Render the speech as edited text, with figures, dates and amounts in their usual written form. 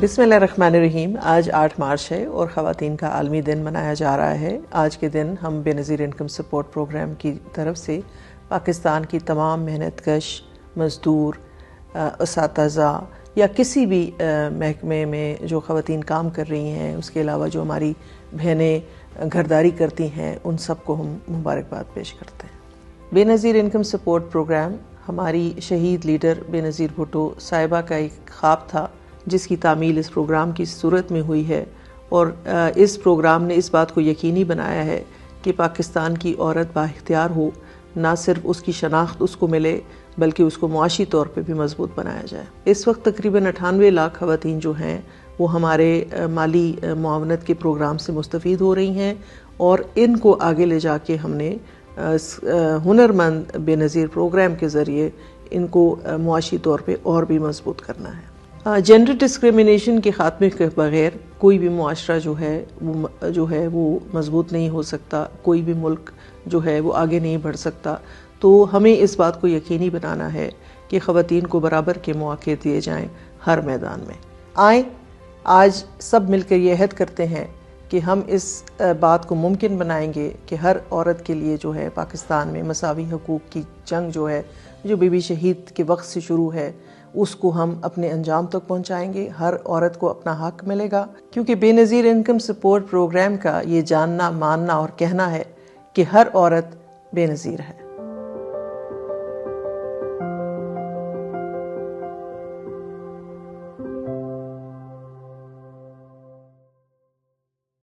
بسم اللہ الرحمن الرحیم۔ آج 8 مارچ ہے اور خواتین کا عالمی دن منایا جا رہا ہے۔ آج کے دن ہم بے نظیر انکم سپورٹ پروگرام کی طرف سے پاکستان کی تمام محنت کش مزدور، اساتذہ یا کسی بھی محکمے میں جو خواتین کام کر رہی ہیں، اس کے علاوہ جو ہماری بہنیں گھرداری کرتی ہیں، ان سب کو ہم مبارکباد پیش کرتے ہیں۔ بے نظیر انکم سپورٹ پروگرام ہماری شہید لیڈر بے نظیر بھٹو صاحبہ کا ایک خواب تھا، جس کی تعمیل اس پروگرام کی صورت میں ہوئی ہے، اور اس پروگرام نے اس بات کو یقینی بنایا ہے کہ پاکستان کی عورت بااختیار ہو، نہ صرف اس کی شناخت اس کو ملے بلکہ اس کو معاشی طور پہ بھی مضبوط بنایا جائے۔ اس وقت تقریباً 98 لاکھ خواتین جو ہیں وہ ہمارے مالی معاونت کے پروگرام سے مستفید ہو رہی ہیں، اور ان کو آگے لے جا کے ہم نے ہنرمند بے نظیر پروگرام کے ذریعے ان کو معاشی طور پہ اور بھی مضبوط کرنا ہے۔ جینڈر ڈسکریمنیشن کے خاتمے کے بغیر کوئی بھی معاشرہ جو ہے وہ مضبوط نہیں ہو سکتا، کوئی بھی ملک جو ہے وہ آگے نہیں بڑھ سکتا۔ تو ہمیں اس بات کو یقینی بنانا ہے کہ خواتین کو برابر کے مواقع دیے جائیں ہر میدان میں۔ آئیں آج سب مل کر یہ عہد کرتے ہیں کہ ہم اس بات کو ممکن بنائیں گے کہ ہر عورت کے لیے جو ہے پاکستان میں مساوی حقوق کی جنگ جو بی بی شہید کے وقت سے شروع ہے، اس کو ہم اپنے انجام تک پہنچائیں گے۔ ہر عورت کو اپنا حق ملے گا، کیونکہ بے نظیر انکم سپورٹ پروگرام کا یہ جاننا، ماننا اور کہنا ہے کہ ہر عورت بے نظیر ہے۔